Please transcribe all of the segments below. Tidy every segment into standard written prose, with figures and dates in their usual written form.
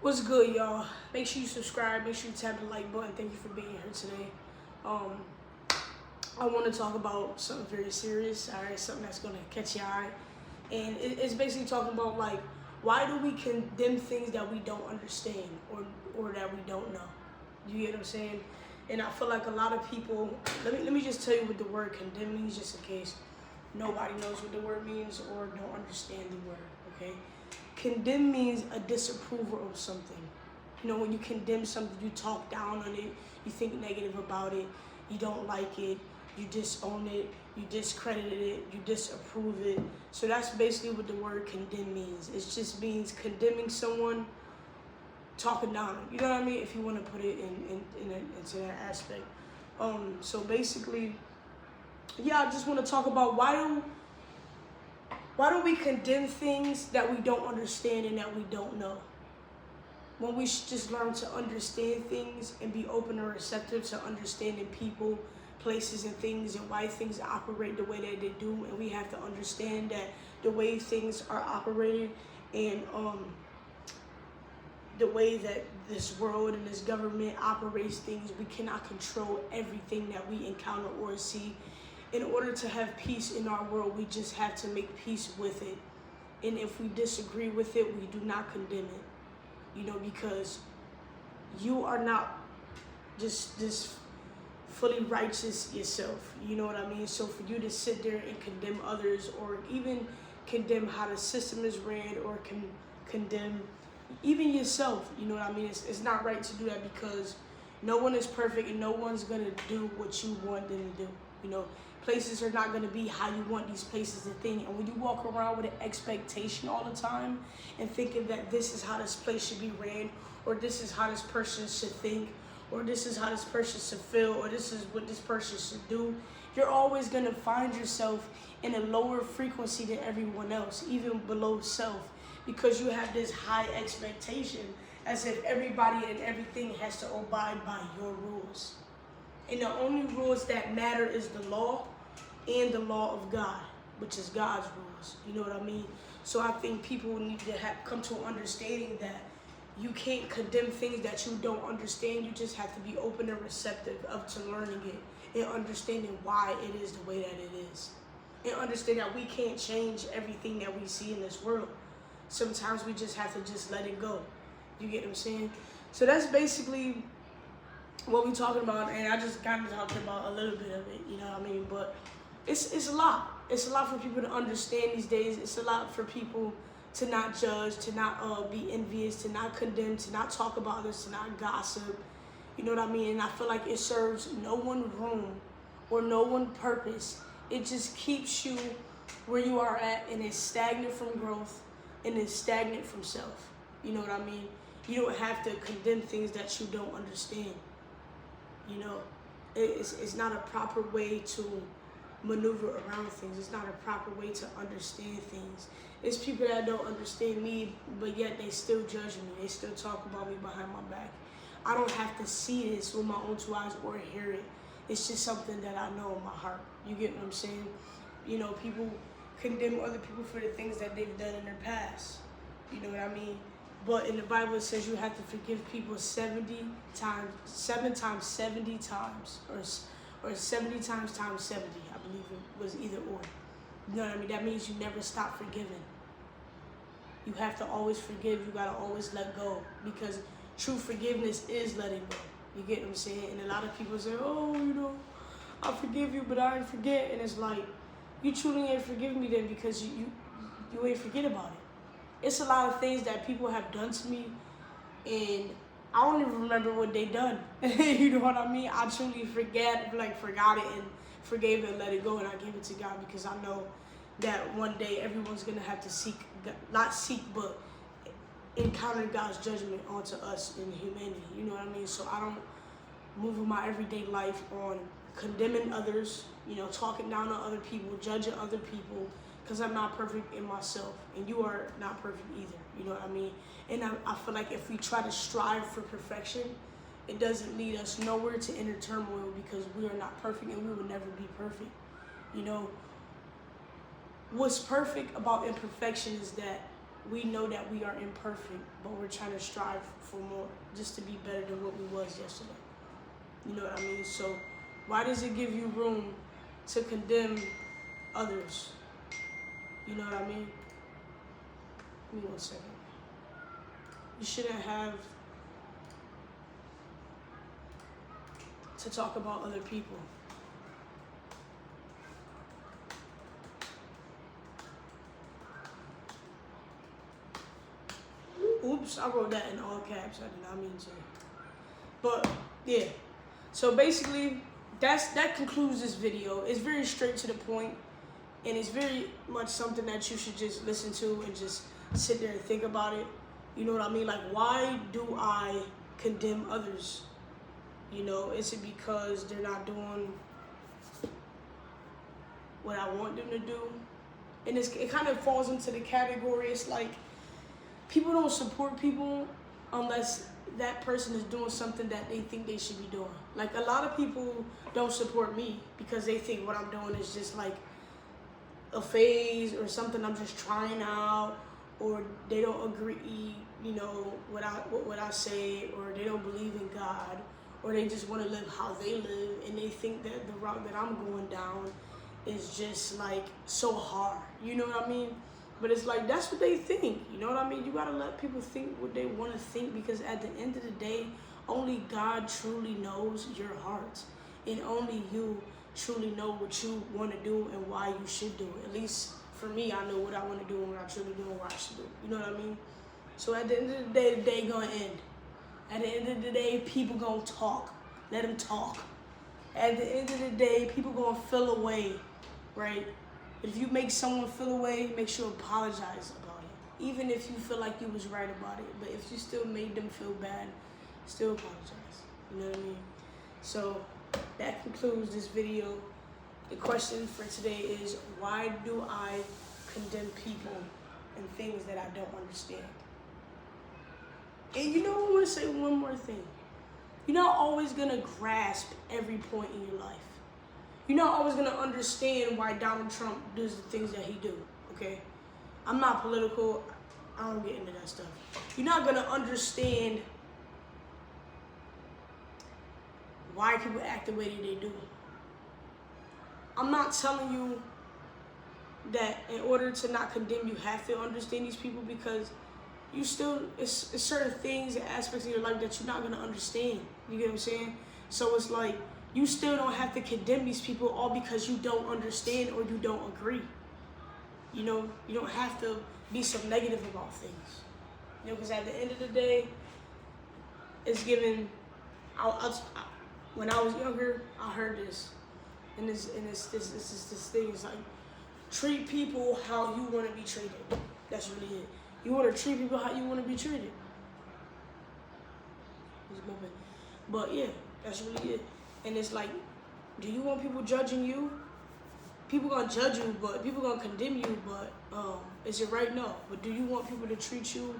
What's good, y'all? Make sure you subscribe. Make sure you tap the like button. Thank you for being here today. I want to talk about something very serious. All right, something that's gonna catch your eye, and it's basically talking about like why do we condemn things that we don't understand or that we don't know? You get what I'm saying? And I feel like a lot of people. Let me just tell you what the word condemn means, just in case nobody knows what the word means or don't understand the word. Okay. Condemn means a disapproval of something. You know, when you condemn something, you talk down on it, you think negative about it, you don't like it, you disown it, you discredit it, you disapprove it. So that's basically what the word condemn means. It just means condemning someone, talking down. You know what I mean? If you want to put it into that aspect. So basically, yeah, I just want to talk about why do we condemn things that we don't understand and that we don't know? When we should just learn to understand things and be open and receptive to understanding people, places, and things, and why things operate the way that they do. And we have to understand that the way things are operated and the way that this world and this government operates things, we cannot control everything that we encounter or see. In order to have peace in our world, we just have to make peace with it. And if we disagree with it, we do not condemn it. You know, because you are not just this fully righteous yourself. You know what I mean? So for you to sit there and condemn others, or even condemn how the system is ran, or condemn even yourself, you know what I mean? It's not right to do that, because no one is perfect and no one's going to do what you want them to do. You know, places are not going to be how you want these places to think. And when you walk around with an expectation all the time and thinking that this is how this place should be ran, or this is how this person should think, or this is how this person should feel, or this is what this person should do, you're always going to find yourself in a lower frequency than everyone else, even below self, because you have this high expectation as if everybody and everything has to abide by your rules. And the only rules that matter is the law and the law of God, which is God's rules. You know what I mean? So I think people need to come to an understanding that you can't condemn things that you don't understand. You just have to be open and receptive to learning it and understanding why it is the way that it is. And understand that we can't change everything that we see in this world. Sometimes we just have to just let it go. You get what I'm saying? So that's basically what we're talking about, and I just kind of talked about a little bit of it, you know what I mean? But it's a lot. It's a lot for people to understand these days. It's a lot for people to not judge, to not be envious, to not condemn, to not talk about others, to not gossip. You know what I mean? And I feel like it serves no one room or no one purpose. It just keeps you where you are at, and it's stagnant from growth, and it's stagnant from self. You know what I mean? You don't have to condemn things that you don't understand. You know, it's not a proper way to maneuver around things. It's not a proper way to understand things. It's people that don't understand me, but yet they still judge me. They still talk about me behind my back. I don't have to see this with my own two eyes or hear it. It's just something that I know in my heart. You get what I'm saying? You know, people condemn other people for the things that they've done in their past. You know what I mean? But in the Bible, it says you have to forgive people 7 times 70 times, or 70 times 70. I believe it was either or. You know what I mean? That means you never stop forgiving. You have to always forgive. You got to always let go, because true forgiveness is letting go. You get what I'm saying? And a lot of people say, oh, you know, I forgive you, but I ain't forget. And it's like, you truly ain't forgiving me then, because you ain't forget about it. It's a lot of things that people have done to me, and I don't even remember what they done. You know what I mean? I truly forgot it and forgave it and let it go, and I gave it to God, because I know that one day everyone's gonna have to but encounter God's judgment onto us in humanity. You know what I mean? So I don't move in my everyday life on condemning others, you know, talking down on other people, judging other people, because I'm not perfect in myself, and you are not perfect either. You know what I mean? And I feel like if we try to strive for perfection, it doesn't lead us nowhere to inner turmoil, because we are not perfect and we will never be perfect. You know, what's perfect about imperfection is that we know that we are imperfect, but we're trying to strive for more, just to be better than what we was yesterday. You know what I mean? So why does it give you room to condemn others? You know what I mean? Give me 1 second. You shouldn't have to talk about other people. Oops, I wrote that in all caps. I did not mean to. But yeah, so basically that concludes this video. It's very straight to the point, and it's very much something that you should just listen to and just sit there and think about it. You know what I mean? Like, why do I condemn others? You know, is it because they're not doing what I want them to do? And it kind of falls into the category, it's like, people don't support people unless that person is doing something that they think they should be doing. Like, a lot of people don't support me because they think what I'm doing is just like a phase or something I'm just trying out, or they don't agree, you know, what I say, or they don't believe in God, or they just want to live how they live, and they think that the route that I'm going down is just like so hard. You know what I mean? But it's like, that's what they think. You know what I mean? You gotta let people think what they want to think, because at the end of the day, only God truly knows your heart, and only you truly know what you want to do and why you should do it. At least for me, I know what I want to do and what I truly do and what I should do. You know what I mean? So at the end of the day gonna end. At the end of the day, people gonna talk. Let them talk. At the end of the day, people gonna feel away, right? If you make someone feel away, make sure to apologize about it. Even if you feel like you was right about it. But if you still made them feel bad, still apologize. You know what I mean? So that concludes this video. The question for today is, why do I condemn people and things that I don't understand? And you know, I want to say one more thing. You're not always going to grasp every point in your life. You're not always going to understand why Donald Trump does the things that he do, okay? I'm not political. I don't get into that stuff. You're not going to understand why people act the way that they do. I'm not telling you that in order to not condemn, you have to understand these people, because you still, it's certain things and aspects of your life that you're not going to understand. You get what I'm saying? So it's like, you still don't have to condemn these people all because you don't understand or you don't agree. You know, you don't have to be so negative about things. You know, because at the end of the day, it's given, when I was younger, I heard this. And this thing is like, treat people how you want to be treated. That's really it. You want to treat people how you want to be treated. But yeah, that's really it. And it's like, do you want people judging you? People gonna judge you, but people gonna condemn you, but is it right? No. But do you want people to treat you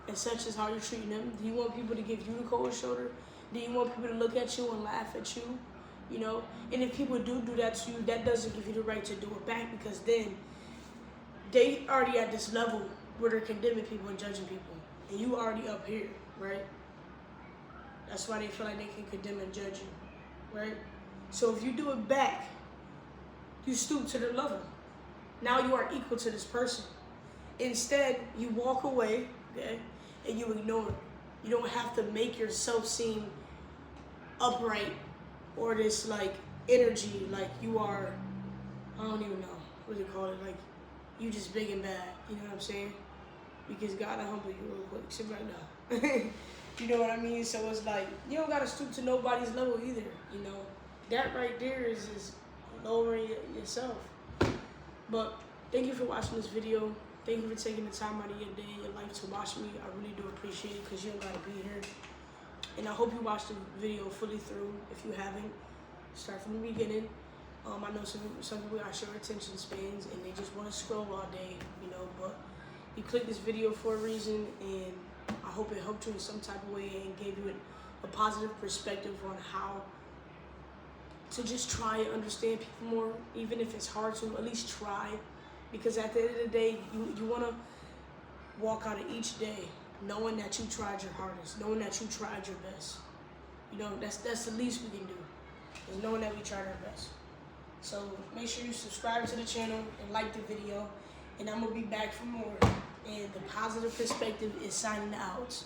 as such as how you're treating them? Do you want people to give you the cold shoulder? Do you want people to look at you and laugh at you? You know? And if people do that to you, that doesn't give you the right to do it back, because then they already at this level where they're condemning people and judging people. And you already up here, right? That's why they feel like they can condemn and judge you, right? So if you do it back, you stoop to their level. Now you are equal to this person. Instead, you walk away, okay, and you ignore it. You don't have to make yourself seem upright or this like energy, like you are, I don't even know what they call it, like you just big and bad. You know what I'm saying? Because God will humble you real quick. Sit right now. You know what I mean? So it's like, you don't gotta stoop to nobody's level either. You know, that right there is just lowering yourself. But thank you for watching this video. Thank you for taking the time out of your day and your life to watch me. I really do appreciate it, because you don't gotta be here. And I hope you watch the video fully through. If you haven't, start from the beginning. I know some people got short attention spans and they just want to scroll all day, you know, but you clicked this video for a reason, and I hope it helped you in some type of way and gave you a positive perspective on how to just try and understand people more, even if it's hard to, at least try. Because at the end of the day, you want to, walk out of each day knowing that you tried your hardest, knowing that you tried your best. You know, that's the least we can do, is knowing that we tried our best. So make sure you subscribe to the channel and like the video, and I'm gonna be back for more. And the positive perspective is signing out.